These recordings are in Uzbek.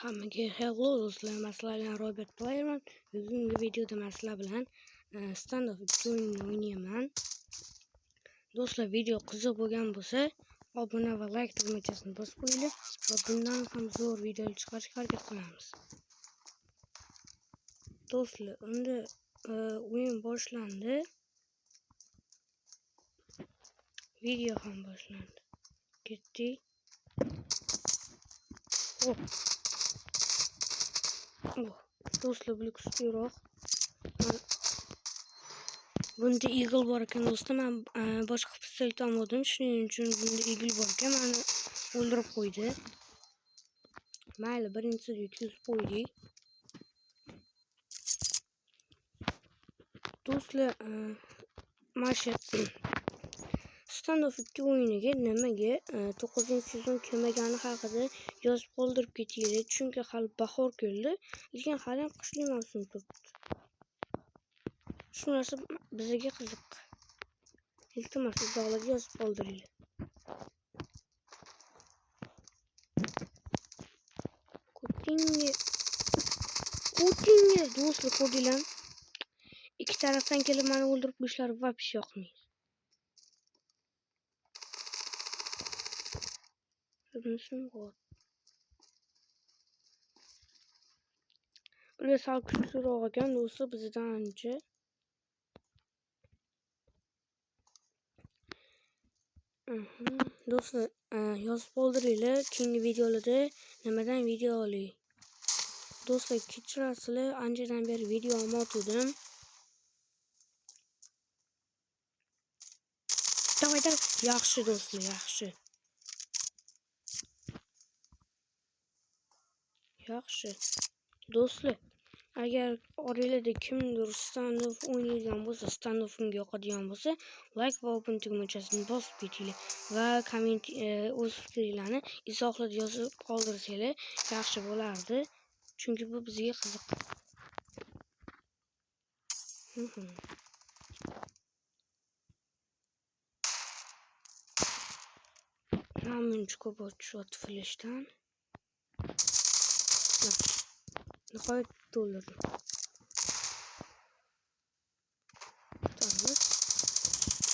Hammaga hello do'stlar, men sizlar bilan Robert Playerman. Bugungi videoda men sizlar bilan standoff 2 o'yinini o'ynayman. Do'stlar, video qiziq bo'lgan bo'lsa, obuna va like tugmachasini bosib qo'yinglar va bundan ham zo'r videolar chiqarishga harakat qilamiz. Do'stlar, unda o'yin boshlandi. Video ham boshlandi. Ketdik. Do'stlar, bu kuchliroq. Bunda eagle bor ekan do'stlar. Men boshqa pistolet olmadim. Shuning uchun bunda eagle bor ekan. Meni o'ldirib qo'ydi. Mayli, birinchisida 200 qo'ydik. Do'stlar, mana standoff 2 o'yiniga nimaga 9-sezon kelmagani haqida yozib qoldirib ketinglar, chunki hali bahor keldi, lekin hali ham qishli mavsum turibdi. Shu narsa bizga qiziq. Iltimos, izohlarga yozib qoldiringlar. Ko'tingga do'stlar, ko'rdinglar? Ikki tarafdan kelib meni o'ldirib qo'yishlari vobshe yoqmaydi. Ular sal kuchliroq ekan do'stlar bizdan ancha. Do'stlar, yozib qoldiringlar, keyingi videolarda nimadan video olay. Do'stlar, kechirasizlar, anchadan beri video olmadim. Davay, yaxshi do'stlar, yaxshi. Do'stlar, agar oranglarda kimdir standoff o'ynaydigan bo'lsa, standoffimga yoqadigan bo'lsa, like va obuna tugmachasini bosib ketinglar va komment o'z fikringlarni izohlarda yozib qoldirsanglar yaxshi bo'lardi, chunki bu bizga qiziq. Namuncha ko'p o'tishyapti flashdan. Nihoyat to'ldirdim.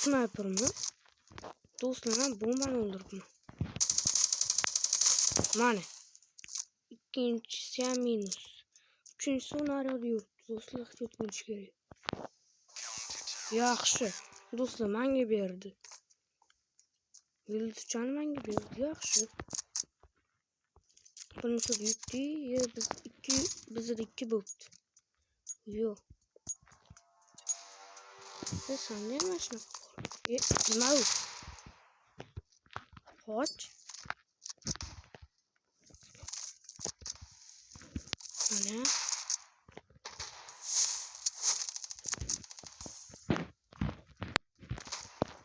Snipermi? Do'stlar, men bombani o'ldiribman. Mana. Ikkinchisi ham minus. Uchinchisi naryoqda yuribdi. Do'stlar, ehtiyot bo'lish kerak. Yaxshi. Do'stlar, menga berdi. Yulduzchani menga berdi. Yaxshi. Bunisi yutdi. Bizda 2 bo'pti. Yo'q. Senga nima shunaqa? Nima u? Qoch. Mana.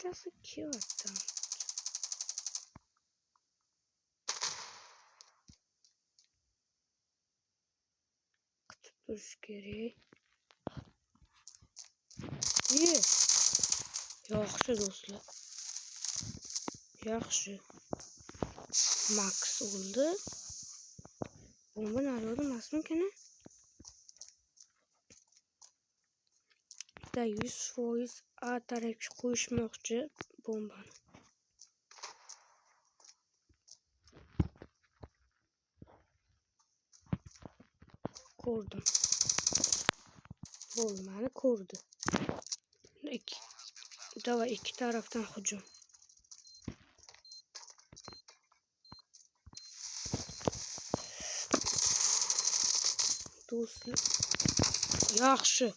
Kasi kiyapti. Kutib turish kerak. Yaxshi do'stlar. Yaxshi. Max o'ldi. Bomba naryoqda emasmikan? Bitta 100% A tarafga qo'yishmoqchi bombani. Ko'rdim. Bo'lmani ko'rdi. Davay, ikki tarafdan hujum. Do'stlar, yaxshi.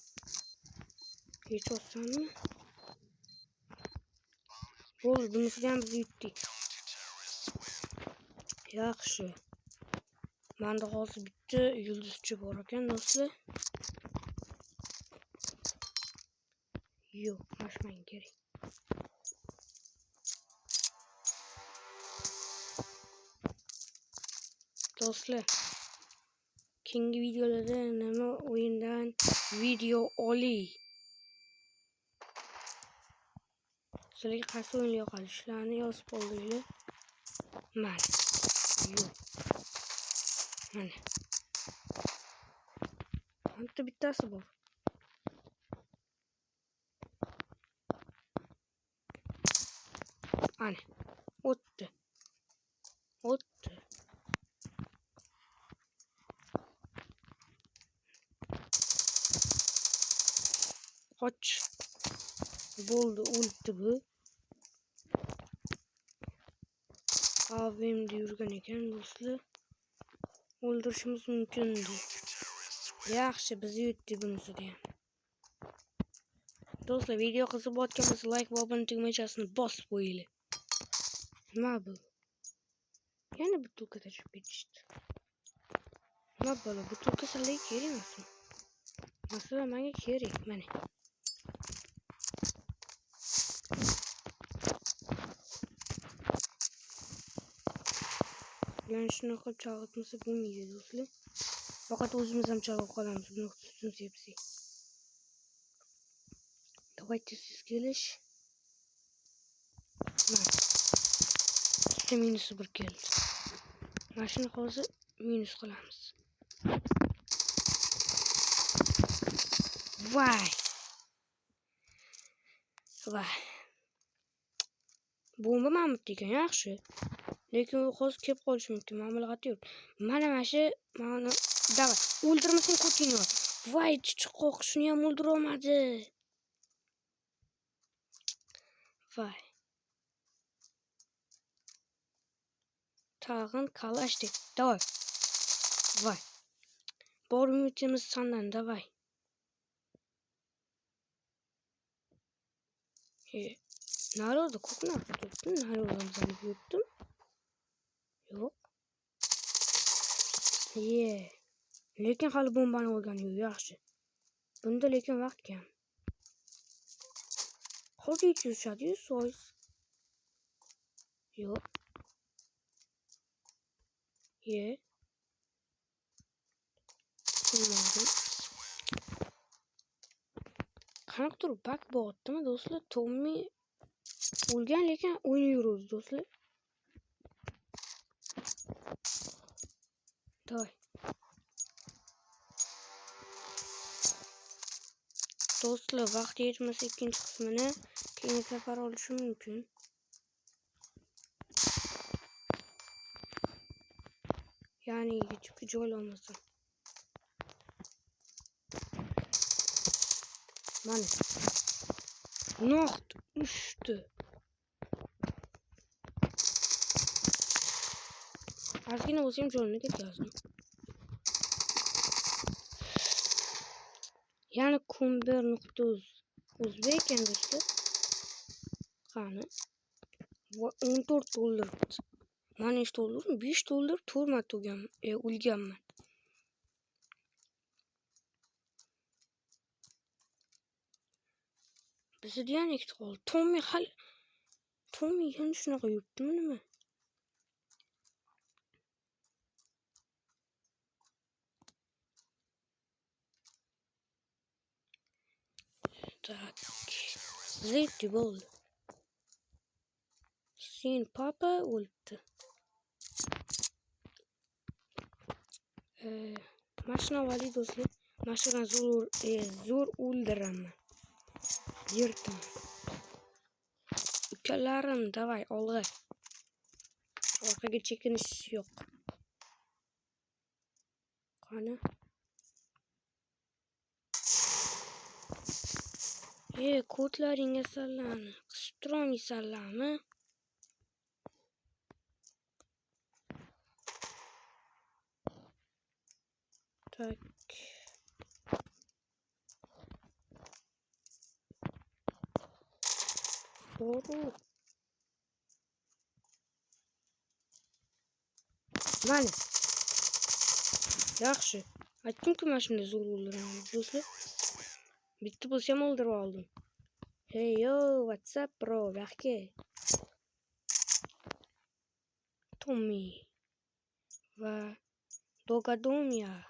Yechotsanmi? Bo'ldi, bunisidan biz yutdik. Yaxshi. Menda hozir bitta yulduzchi bor ekan do'stlar. Yo'q, mashmang kerak. Do'stlar, keyingi videolarda nima o'yindan video olay. Sizlarga qaysi o'yin yoqadi? Shularni yozib qoldiringlar. Mana. Yo'q. Mana. yoqda bittasi bor. Ana, o'tdi. Qoch. Bo'ldi, o'ldi bu. Abimda yurgan ekan do'stlar. O'ldirishimiz mumkindi. Yaxshi, biz yutdik bunisida ham. Do'stlar, video qiziq bo'layotgan bo'lsa, like va obuna tugmachasini bosib qo'yinglar. Nima bu? Yana butulka tashib ketishdi. Nima bo'la, butulka sizlarga kerak emasmi? Masalan, menga kerak, mana. Yani shunaqa chalg'itmasa bo'lmaydi do'stlar. Faqat o'zimiz ham chalg'ib qolamiz buni ustun sepsi. Давайте seskelish. Mana. Ikkita minusi bir keldi. Mana shuni hozir minus qilamiz. Vay. Bomba mamut ekan, yaxshi. Lekin u hozir kelib qolishi mumkin. Ma'mulati yo'q. Mana shu mana davay. O'ldirmasang ko'tingni. Voy, chichiqoq shuni ham o'ldira olmadi. Voy. Tag'in kalashdik. Davay. Voy. Bor umidimiz sandan, davay. Nerede kokuna tuttum? Nerede zannet yuttum? Yok. Lekin hali bombani olgani yo'q, yaxshi. Bunda lekin vaqt kam. Hozir yetishadi, so'z. Yo'q. Bilmadim. Qanaqa turib bak bo'g'otdimi do'stlar? Tommy o'lgan lekin o'ynay yuradi do'stlar. Davay. Do'stlar, vaqt yetmasa ikkinchi qismini keyingi safar olishim mumkin. Ya'ni YouTube'ga joylamasam. Mana. Noqt ushdi. Ozgina bo'lsa ham joyini ketkazdim. Yani kumber.uz o'zbek ekan do'stlar. Qani. $14. Mana nechta dollar? $5 4 marta o'lganman. Bizda yana ikkita qoldi. Tommy yana shunaqa yuribdimi nima? Tak. Zeytli bo'ldi. Sen papa o'libdi. Mashina vali do'stlar. Mashina zo'r o'ldiraman. Yirtim. Ukalarim, davay, olg'a. Orqaga chekinish yo'q. Qani? Kodlaringa sallanı. Qisib turolmaysanlarmi? Tak. Doğru. Mana. Yaxshi. Aytdim-ku mashina zo'r o'ldiraman do'stlar. Bitta bo'lsa ham o'ldirib oldim. Hey yo, what's up bro? Yaxshi. Tommy va Dogadomiyas.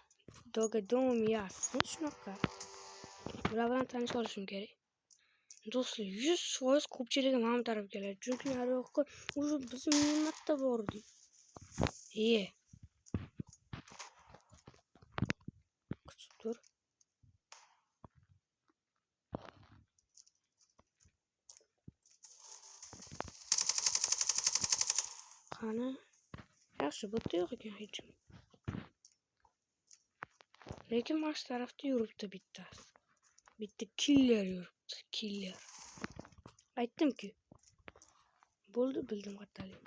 Shunaqa. Bular bilan tanish olishim kerak. Do'stlar, 100% ko'pchiligi mana bu tarafga keladi. Chunki nari yoqqa o'sha bizim ne'matda bordik. Kutib tur. Qani? Yaxshi, bu yerda yo'q ekan hech kim. Lekin mana shu tarafda yuribdi bittasi. Bitta killer yuribdi, killer. Aytdim-ku. Bo'ldi, bildim qatalik.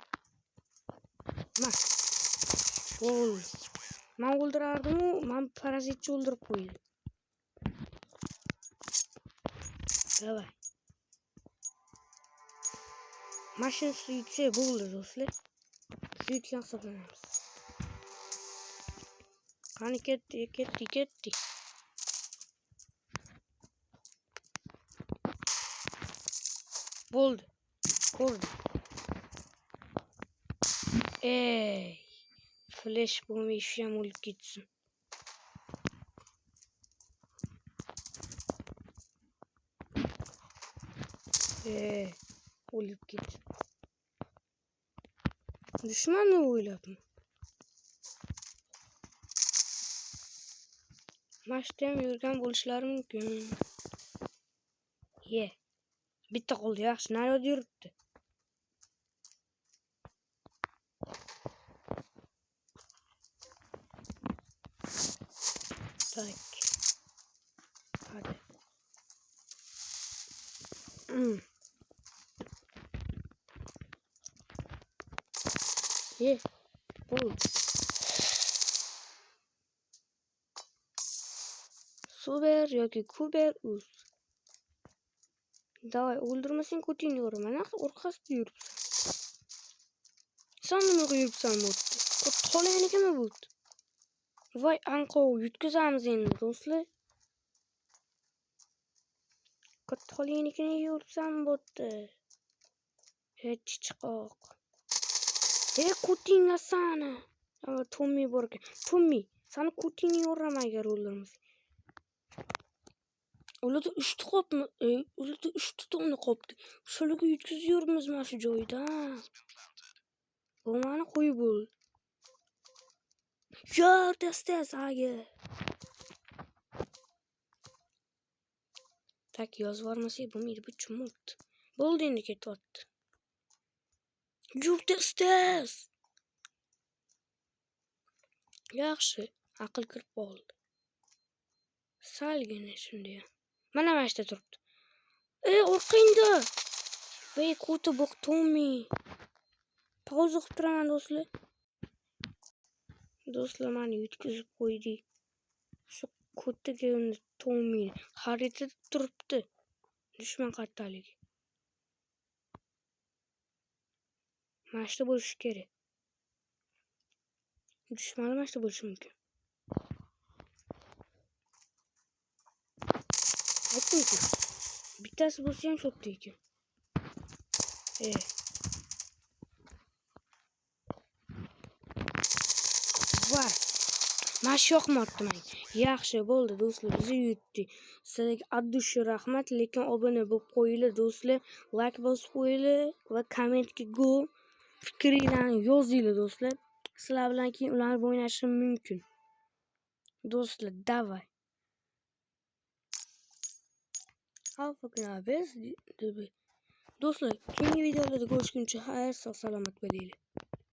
Men o'ldirardim-u, men parazitchi o'ldirib qo'ydi. Davay. Mashina suyutsa bo'ldi do'stlar. Suyutgan hisoblanamiz. Qani ketdi. Bo'ldi. Ko'rdim. Flash bomba ishi ham o'lib ketsin. O'lib ketdi. Dushmanni o'ylabmi? Mashta ham yurgan bo'lishlari mumkin. Bitta qoldi, yaxshi, naryoqda yuribdi. Tak. Hadi. Bo'ldi. Super yoki kuber uz. Davay, o'ldirmasang ko'tingni yo'raman. Orqasida yuribsan. Sen nimaga yuribsan bu yerda? Qo'lingnikimi bu? Voy, anqov yutkazamiz endi do'stlar. Qo'lingnikini yuribsan bu yerda. Chiqoq. Ko'tinglasana. Tommy bor ekan. Tommy, seni ko'tingni yo'raman agar o'ldirmasang. Ularda 3 ta qopmi? Ularda 3 ta tonni qopdi. Shularga yutkazib yuribmiz mana shu joyda. Bo'lmani qo'yib bo'l. Yor, tez agi. Tak yozib olmasak bo'lmaydi, bu chumut. Bo'ldi, endi ketyapti. Yur, tez. Yaxshi, aql kirib qoldi. Salgina shunday. Mana mashta turibdi. Orqangda. Voy, ko'ta bo'q Tommy. Pauza qilib turaman do'stlar. Do'stlar, meni yutkazib qo'ydi. Shu ko'taga Tommy xaritada turibdi. Dushman qattaligi. Mashta bo'lishi kerak. Dushman mashta bo'lishi mumkin. Aytdim-ku. Bittasi bo'lsa ham shotda ekan. Voy. Mash yoqmabdi menga. Yaxshi bo'ldi do'stlar, bizni yutdi. Sizlarga addushi rahmat, lekin obuna bo'lib qo'yinglar do'stlar, like bosib qo'yinglar va kommentga go fikringlarni yozinglar do'stlar. Sizlar bilan keyin ularni o'ynashim mumkin. Do'stlar, davay. Do'stlar, keyingi videolarda ko'rishguncha xayr, sog' salomat bo'linglar.